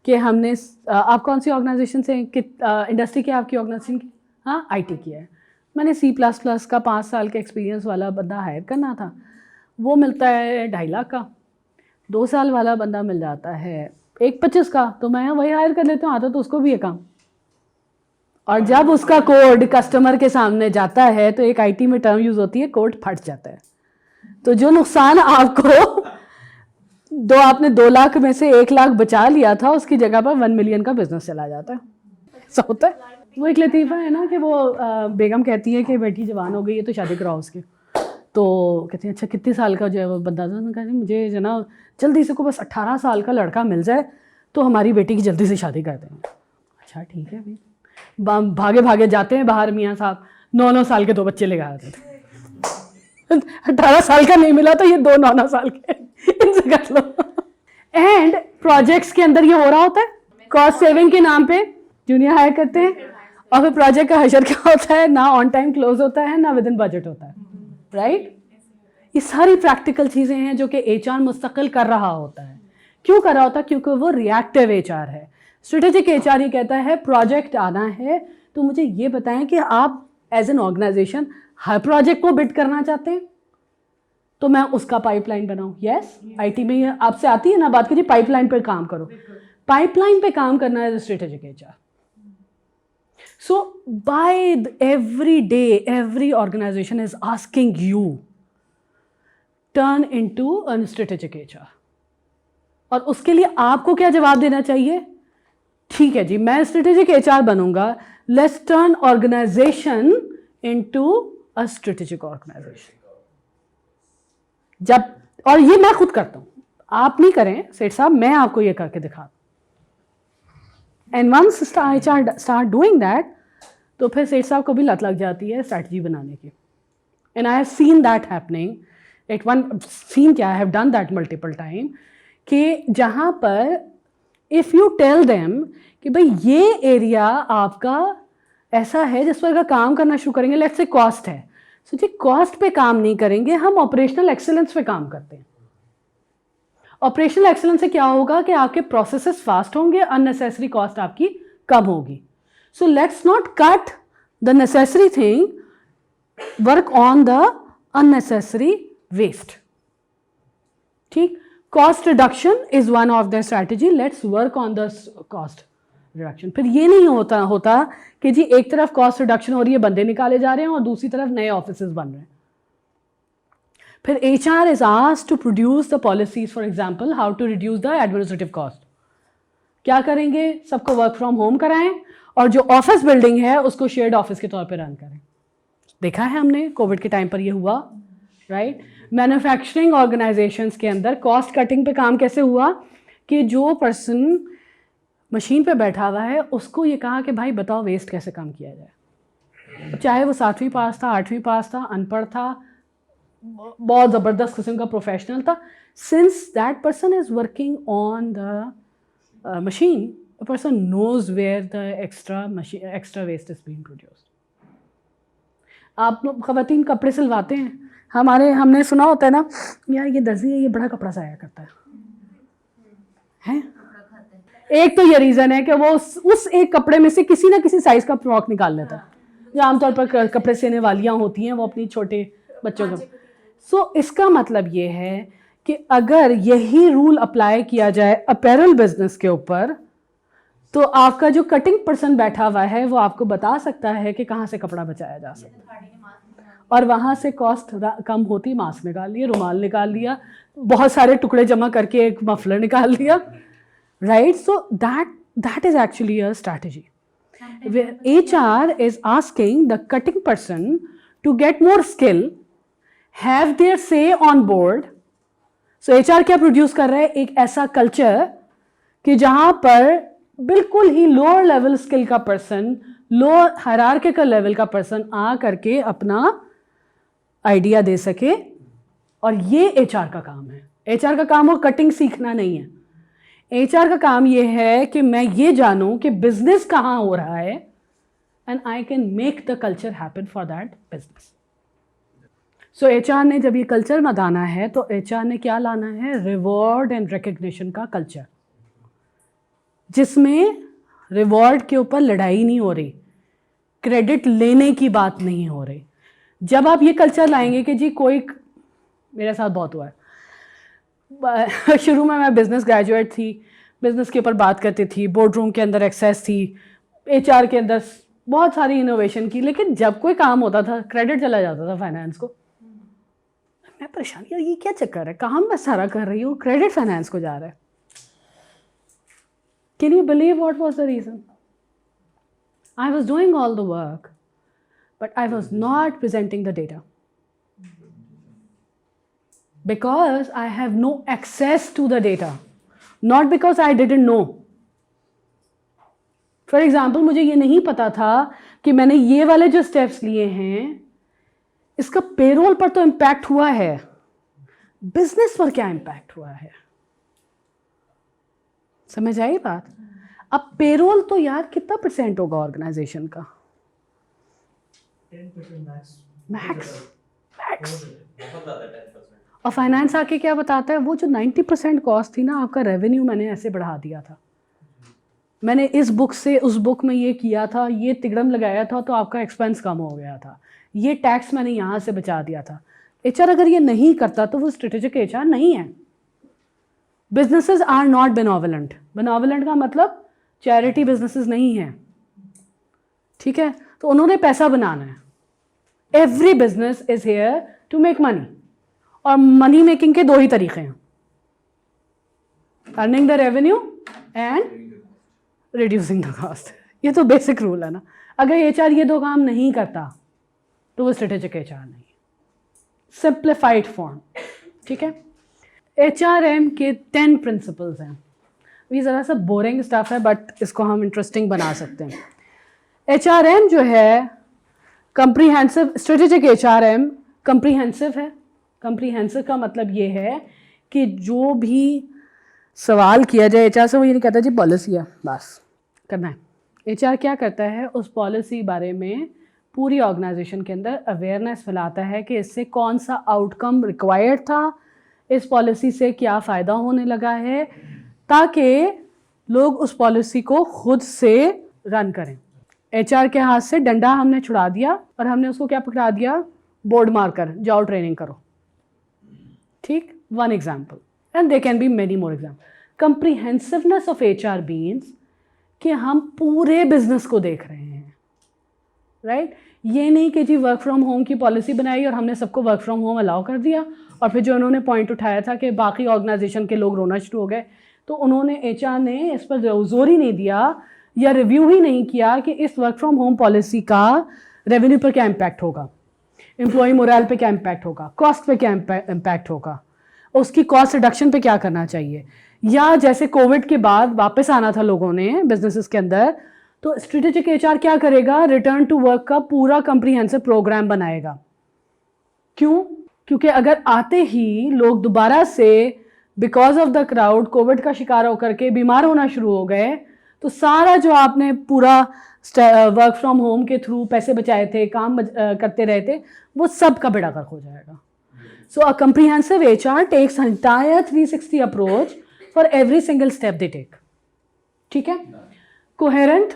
कि हमने, आप कौन सी ऑर्गेनाइजेशन से, इंडस्ट्री की आपकी ऑर्गेनाइजेशन की? हाँ, आईटी की है। मैंने C++ का 5 साल के एक्सपीरियंस वाला बंदा हायर करना था, वो मिलता है 2.5 लाख का। 2 साल वाला बंदा मिल जाता है 1.25 का, तो मैं वही हायर कर लेती हूँ, आता तो उसको भी है काम। और जब उसका कोड कस्टमर के सामने जाता है तो एक आईटी में टर्म यूज होती है, कोड फट जाता है। तो जो नुकसान आपको आपने 2 लाख में से 1 लाख बचा लिया था, उसकी जगह पर 1 मिलियन का बिजनेस चला जाता है। ऐसा होता है। वो एक लतीफ़ा है ना कि वो बेगम कहती है कि बेटी जवान हो गई है तो शादी कराओ उसकी। तो कहते हैं अच्छा कितने साल का जो है वो बंदा था, कहते हैं मुझे जो ना जल्दी से को बस 18 साल का लड़का मिल जाए तो हमारी बेटी की जल्दी से शादी कर देंगे। अच्छा ठीक है भाई, भागे भागे जाते हैं बाहर, मियाँ साहब 9-9 साल के 2 बच्चे लेकर आते थे। 18 साल का नहीं मिला तो ये 2 9 साल के, इनसे कर लो। एंड प्रोजेक्ट्स के अंदर ये हो रहा होता है, कॉस्ट सेविंग के नाम पे जूनियर हायर करते हैं, और फिर प्रोजेक्ट का हशर क्या होता है, ना ऑन टाइम क्लोज होता है ना विद इन बजट होता है, राइट। ये सारी प्रैक्टिकल चीज़ें हैं जो कि एचआर मुस्तकिल कर रहा होता है। क्यों कर रहा होता है? क्योंकि वो रिएक्टिव एचआर है। स्ट्रेटेजिक एचआर ये कहता है प्रोजेक्ट आना है तो मुझे ये बताएं कि आप एज एन ऑर्गेनाइजेशन हर प्रोजेक्ट को बिड करना चाहते हैं तो मैं उसका पाइपलाइन बनाऊं। यस, आईटी में ये आपसे आती है ना बात कीजिए, पाइपलाइन पे काम करो। पाइपलाइन पे काम करना है strategic HR. So by every day every organisation is asking you turn into a strategic HR, और उसके लिए आपको क्या जवाब देना चाहिए? ठीक है जी, मैं स्ट्रेटेजिक एचआर बनूंगा, let's turn organisation into a strategic organisation. जब, और ये मैं खुद करता हूं, आप नहीं करें सेठ साहब, मैं आपको ये करके दिखा। And once HR start doing that, तो फिर सेठ साहब को भी लत लग जाती है स्ट्रैटेजी बनाने की। And I have seen that happening at one scene, क्या I have done that multiple time, कि जहां पर इफ़ यू टेल देम कि भाई ये एरिया आपका ऐसा है जिस पर अगर काम करना शुरू करेंगे, लेट्स से कॉस्ट है, सो जी कॉस्ट पे काम नहीं करेंगे, हम ऑपरेशनल एक्सीलेंस पे काम करते हैं। ऑपरेशनल एक्सीलेंस से क्या होगा कि आपके प्रोसेसेस फास्ट होंगे, अननेसेसरी कॉस्ट आपकी कम होगी। So let's not cut the necessary thing, work on the unnecessary waste. ठीक, cost reduction is one of the strategy, let's work on the cost reduction. फिर ये नहीं होता कि जी एक तरफ कॉस्ट रिडक्शन हो रही है, बंदे निकाले जा रहे हैं, और दूसरी तरफ नए ऑफिसेज बन रहे हैं। फिर HR is asked to produce the policies, for example, how to reduce the administrative cost. क्या करेंगे? सबको वर्क फ्रॉम होम कराएं और जो ऑफिस बिल्डिंग है उसको शेयर्ड ऑफिस के तौर पे रन करें। देखा है हमने कोविड के टाइम पर ये हुआ, राइट। मैन्युफैक्चरिंग ऑर्गेनाइजेशंस के अंदर कॉस्ट कटिंग पे काम कैसे हुआ कि जो पर्सन मशीन पे बैठा हुआ है उसको ये कहा कि भाई बताओ वेस्ट कैसे कम किया जाए, चाहे वो 7वीं पास था, 8वीं पास था, अनपढ़ था, बहुत ज़बरदस्त किस्म का प्रोफेशनल था। Since that person is working on the machine, the person knows where the extra waste is being produced. आप लोग ख़वातीन कपड़े सिलवाते हैं, हमने सुना होता है ना, यार ये दर्जी है, ये बड़ा कपड़ा साया करता है, एक तो ये रीज़न है कि वो उस एक कपड़े में से किसी ना किसी साइज़ का फ्रॉक निकाल लेता है, जो आमतौर पर कपड़े सिलने वालियाँ होती हैं वो अपनी छोटे बच्चों को। सो इसका मतलब ये है कि अगर यही रूल अप्लाई किया जाए अपैरल बिजनेस के ऊपर, तो आपका जो कटिंग पर्सन बैठा हुआ है वो आपको बता सकता है कि कहाँ से कपड़ा बचाया जा सकता है, और वहाँ से कॉस्ट कम होती, मास्क निकाल लिया, रुमाल निकाल लिया, बहुत सारे टुकड़े जमा करके एक मफलर निकाल लिया, right? So that is actually a strategy. HR is asking the cutting person to get more skill, have their say on board. So HR क्या प्रोड्यूस कर रहा है? एक ऐसा कल्चर कि जहाँ पर बिल्कुल ही लोअर लेवल स्किल का पर्सन, लोअर हायरार्किकल लेवल का पर्सन आ करके अपना आइडिया दे सके, और ये HR का काम है. HR का काम हो कटिंग सीखना नहीं है. HR का काम ये है कि मैं ये जानूं कि बिजनेस कहाँ हो रहा है, and I can make the culture happen for that business. So HR ने जब ये कल्चर बनाना है तो HR ने क्या लाना है? रिवॉर्ड एंड रिकग्निशन का कल्चर, जिसमें रिवॉर्ड के ऊपर लड़ाई नहीं हो रही, क्रेडिट लेने की बात नहीं हो रही. जब आप ये कल्चर लाएंगे कि जी कोई, मेरे साथ बहुत हुआ है, शुरू में मैं बिज़नेस ग्रेजुएट थी, बिज़नेस के ऊपर बात करती थी, बोर्ड रूम के अंदर एक्सेस थी, HR के अंदर बहुत सारी इनोवेशन की, लेकिन जब कोई काम होता था क्रेडिट चला जाता था फाइनेंस को. मैं परेशान, यार ये क्या चक्कर है, काम मैं सारा कर रही हूँ, क्रेडिट फाइनेंस को जा रहा है. Can you believe what was the reason? I was doing all the work but I was not presenting the data, because I have no access to the data, not because I didn't know. For example, मुझे ये नहीं पता था कि मैंने ये वाले जो स्टेप्स लिए हैं इसका पेरोल पर तो इम्पैक्ट हुआ है, बिजनेस पर क्या इम्पैक्ट हुआ है. समझ आई बात? अब पेरोल तो यार कितना परसेंट होगा ऑर्गेनाइजेशन का? 10% मैक्स. और फाइनेंस आके क्या बताता है? वो जो 90% कॉस्ट थी ना, आपका रेवेन्यू मैंने ऐसे बढ़ा दिया था, मैंने इस बुक से उस बुक में ये किया था, ये तिगड़म लगाया था, तो आपका एक्सपेंस कम हो गया था, ये टैक्स मैंने यहाँ से बचा दिया था. HR अगर ये नहीं करता तो वो स्ट्रेटेजिक HR नहीं है. Businesses are not benevolent. Benevolent का मतलब चैरिटी बिजनेसेस नहीं है, ठीक है? तो उन्होंने पैसा बनाना है. Every business is here to make money, और मनी मेकिंग के दो ही तरीके हैं, earning the revenue and reducing the cost. ये तो बेसिक रूल है ना. अगर HR ये दो काम नहीं करता तो वो स्ट्रेटेजिक HR नहीं. सिंप्लीफाइड फॉर्म, ठीक है? HRM के 10 प्रिंसिपल्स हैं. ये ज़रा सा बोरिंग स्टफ है बट इसको हम इंटरेस्टिंग बना सकते हैं. HRM जो है कंप्रीहेंसिव, स्ट्रेटेजिक HRM कंप्रीहेंसिव है. कंप्रीहेंसिव का मतलब ये है कि जो भी सवाल किया जाए HR से, वो ये नहीं कहता जी पॉलिसी है बस करना है. HR क्या करता है? उस पॉलिसी बारे में पूरी ऑर्गेनाइजेशन के अंदर अवेयरनेस फैलाता है कि इससे कौन सा आउटकम रिक्वायर्ड था, इस पॉलिसी से क्या फ़ायदा होने लगा है, ताकि लोग उस पॉलिसी को खुद से रन करें. HR के हाथ से डंडा हमने छुड़ा दिया और हमने उसको क्या पकड़ा दिया? बोर्ड मार्कर, जाओ ट्रेनिंग करो. ठीक, one example, and there can be many more example. Comprehensiveness of HR means कि हम पूरे बिजनेस को देख रहे हैं, राइट? ये नहीं कि जी वर्क फ्रॉम होम की पॉलिसी बनाई और हमने सबको वर्क फ्रॉम होम अलाउ कर दिया, और फिर जो उन्होंने पॉइंट उठाया था कि बाकी ऑर्गेनाइजेशन के लोग रोना शुरू हो गए, तो उन्होंने HR ने इस पर जोर ही नहीं दिया या रिव्यू ही नहीं किया कि इस वर्क फ्रॉम होम पॉलिसी का रेवेन्यू पर क्या इम्पैक्ट होगा, एम्प्लॉय मोरल पे क्या इम्पैक्ट होगा, कॉस्ट पे क्या इम्पैक्ट होगा, उसकी कॉस्ट रिडक्शन पे क्या करना चाहिए. या जैसे कोविड के बाद वापस आना था लोगों ने बिजनेसेस के अंदर, तो स्ट्रेटेजिक HR क्या करेगा? रिटर्न टू वर्क का पूरा कंप्रीहेंसिव प्रोग्राम बनाएगा. क्यों? क्योंकि अगर आते ही लोग दोबारा से because of the crowd Covid का शिकार होकर के बीमार होना शुरू हो गए, तो सारा जो आपने पूरा वर्क फ्रॉम होम के थ्रू पैसे बचाए थे, काम करते रहे थे, वो सब का बेड़ा गर्क हो जाएगा. सो अ comprehensive HR takes an entire 360 approach for every single step they take. ठीक है। कोहेरेंट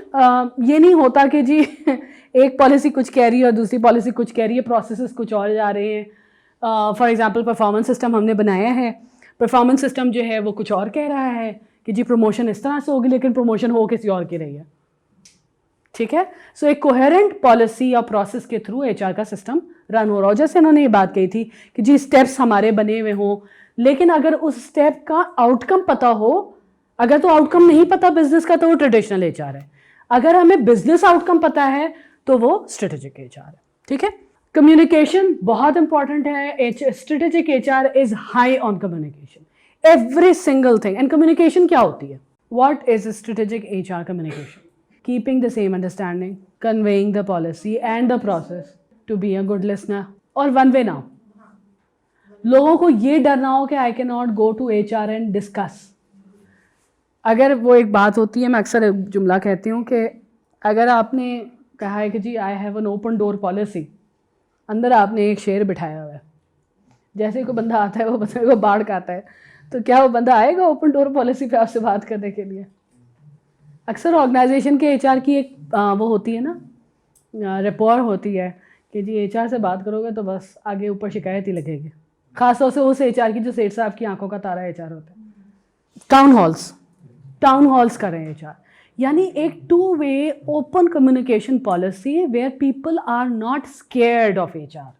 ये नहीं होता कि जी एक पॉलिसी कुछ कह रही है और दूसरी पॉलिसी कुछ कह रही है, प्रोसेसेस कुछ और जा रहे हैं। फॉर एग्जांपल परफॉर्मेंस सिस्टम हमने बनाया है, परफॉर्मेंस सिस्टम जो है वो कुछ और कह रहा है कि जी प्रमोशन इस तरह से होगी, लेकिन प्रमोशन हो किसी और की रही है। ठीक है। सो एक कोहेरेंट पॉलिसी या प्रोसेस के थ्रू एचआर का सिस्टम रन हो रहा हो। जैसे उन्होंने ये बात कही थी कि जी स्टेप्स हमारे बने हुए हों, लेकिन अगर उस स्टेप का आउटकम पता हो, अगर तो आउटकम नहीं पता बिजनेस का तो वो ट्रेडिशनल एचआर है, अगर हमें बिजनेस आउटकम पता है तो वो स्ट्रेटेजिक एचआर है। ठीक है। कम्युनिकेशन बहुत इंपॉर्टेंट है। Strategic HR is high on communication, every single thing. And communication क्या होती है? What is strategic HR communication? Keeping the same understanding, conveying the policy and the process to be a good listener. और one way now, लोगों को ये डर ना हो कि I can not go to HR and discuss. अगर वो एक बात होती है, मैं अक्सर एक जुमला कहती हूँ कि अगर आपने कहा है कि जी I have an open door policy, अंदर आपने एक शेर बिठाया हुआ है, जैसे कोई बंदा आता है, वो बंदे को बाढ़ का आता है, तो क्या वो बंदा आएगा ओपन डोर पॉलिसी पे आपसे बात करने के लिए? अक्सर ऑर्गेनाइजेशन के एचआर की एक वो होती है ना, रिपोर्ट होती है कि जी एचआर से बात करोगे तो बस आगे ऊपर शिकायत ही लगेगी। खासतौर से उस एचआर की जो सेठ साहब की आंखों का तारा एचआर होता है। टाउन हॉल्स करें एचआर, यानी एक two way open communication policy where people are not scared of HR.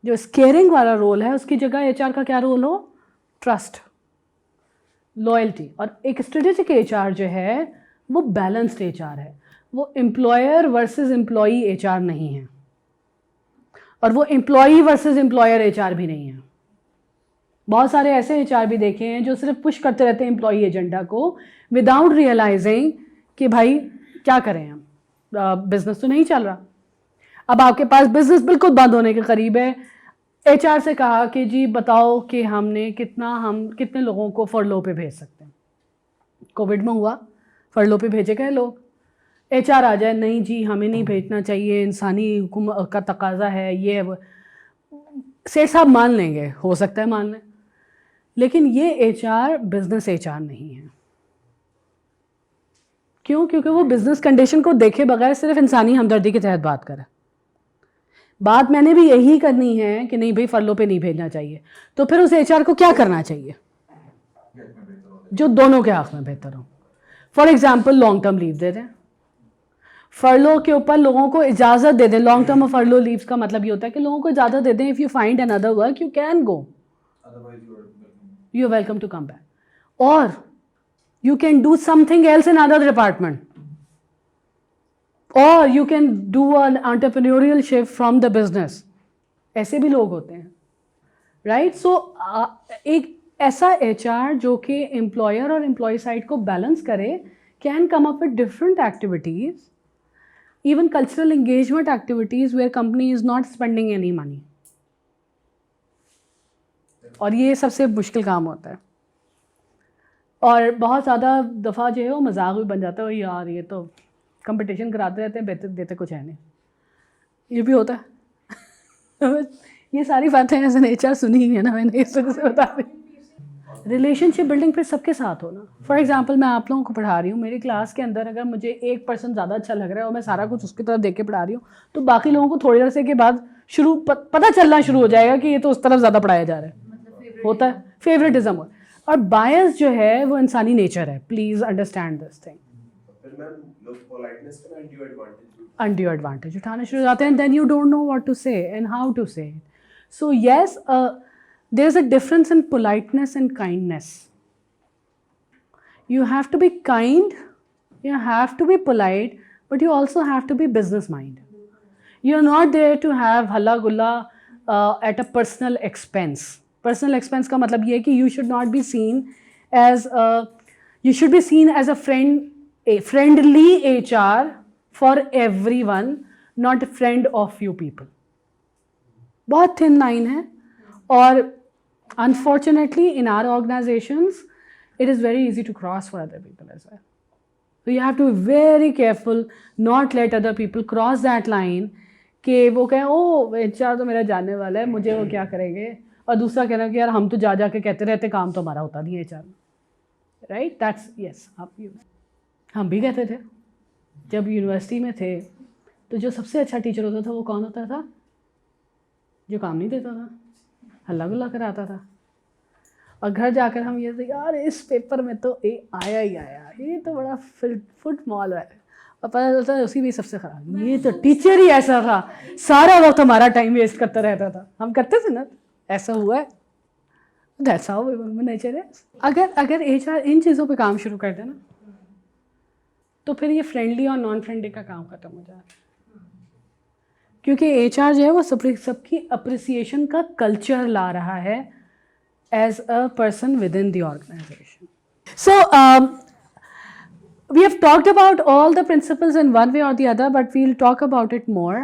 जो स्केयरिंग वाला रोल है उसकी जगह एचआर का क्या रोल हो? Trust, loyalty. और एक स्ट्रेटेजिक एचआर जो है वो बैलेंस्ड एचआर है, वो एम्प्लॉयर वर्सेस एम्प्लॉई एचआर नहीं है, और वो एम्प्लॉई वर्सेस एम्प्लॉयर एचआर भी नहीं है। बहुत सारे ऐसे एचआर भी देखे हैं जो सिर्फ पुश करते रहते हैं एम्प्लॉई एजेंडा को विदाउट रियलाइजिंग कि भाई क्या करें हम, बिजनेस तो नहीं चल रहा। अब आपके पास बिजनेस बिल्कुल बंद होने के करीब है, एचआर से कहा कि जी बताओ कि हम कितने लोगों को फरलो पे भेज सकते हैं। कोविड में हुआ, फरलो पे भेजे गए लोग, एचआर आ जाए नहीं जी हमें नहीं भेजना चाहिए, इंसानी हुकूमत का तकाजा है, ये वो। सेठ साहब मान लेंगे, हो सकता है मान लें, लेकिन ये एचआर बिजनेस एचआर नहीं है। क्यों? क्योंकि वो बिजनेस कंडीशन को देखे बगैर सिर्फ इंसानी हमदर्दी के तहत बात करे। बात मैंने भी यही करनी है कि नहीं भाई फरलो पे नहीं भेजना चाहिए, तो फिर उस एचआर को क्या करना चाहिए जो दोनों के हक में बेहतर हो। For example long term leave दे दें, फरलो के ऊपर लोगों को इजाज़त दे दें। लॉन्ग टर्म फरलो लीव्स का मतलब ये होता है कि लोगों को इजाज़त दे दें, if you find another work you can go, you are welcome to come back, और you can do something else in another department, or you can do an entrepreneurial shift from the business. ऐसे भी लोग होते हैं, right? सो एक ऐसा HR जो कि एम्प्लॉयर और एम्प्लॉय साइड को बैलेंस करे can come up with different activities, even cultural engagement activities where company is not spending any money. और ये सबसे मुश्किल काम होता है, और बहुत ज़्यादा दफ़ा जो है वो मजाक भी बन जाता है, यार ये तो कंपटीशन कराते रहते हैं, बेहतर देते कुछ है नहीं, ये भी होता है। ये सारी बातें ऐसे नेचर सुनी ही है ना मैंने, इस वजह से बता रही। रिलेशनशिप बिल्डिंग फिर सबके साथ हो ना। फॉर एग्जांपल मैं आप लोगों को पढ़ा रही हूँ, मेरी क्लास के अंदर अगर मुझे एक पर्सन ज़्यादा अच्छा लग रहा है और मैं सारा कुछ उसकी तरफ देख के पढ़ा रही हूँ, तो बाकी लोगों को थोड़ी देर के बाद पता चलना शुरू हो जाएगा कि ये तो उस तरफ ज़्यादा पढ़ाया जा रहा है, होता है फेवरेटिज्म। और बायस जो है वो इंसानी नेचर है, प्लीज अंडरस्टैंड दिस थिंग। फिर मैम लोग पोलाइटनेस का अनड्यू एडवांटेज उठाने शुरू हो जाते हैं, then you don't know what to say and how to say it. So yes, there is a difference in politeness and kindness. You have to be kind, you have to be polite, but you also have to be business mind. You are not there to have halla gulla at a personal expense. Personal expense का मतलब ये है कि you should not be seen as you should be seen as a friend, a friendly HR for everyone, not a friend of few people. बहुत thin line है, और unfortunately in our organizations it is very easy to cross for other people as well. So you have to be very careful, not let other people cross that line कि वो कहें ओ HR तो मेरा जानने वाला है, मुझे वो क्या करेंगे, और दूसरा कहना कि यार हम तो जा के कहते रहते काम तो हमारा होता नहीं है एचआर में। Right, that's yes. हम भी कहते थे जब यूनिवर्सिटी में थे, तो जो सबसे अच्छा टीचर होता था वो कौन होता था? जो काम नहीं देता था, हल्ला गुल्ला कराता था। और घर जाकर हम ये थे, यार इस पेपर में तो ए आया ही आया, ये तो बड़ा फुट मॉल है। और पता चलता है उसी भी सबसे ख़राब, ये तो टीचर ही ऐसा था, सारा वक्त हमारा टाइम वेस्ट करता रहता था। हम करते थे ना, ऐसा हुआ है। दैट्स हाउ ह्यूमन नेचर है। अगर एचआर इन चीज़ों पे काम शुरू कर दे ना, तो फिर ये फ्रेंडली और नॉन फ्रेंडली का काम ख़त्म हो जाता है। क्योंकि एचआर जो है वो सबकी अप्रिसिएशन का कल्चर ला रहा है as a person within the organisation. So we have talked about all the principles in one way or the other, but we'll talk about it more.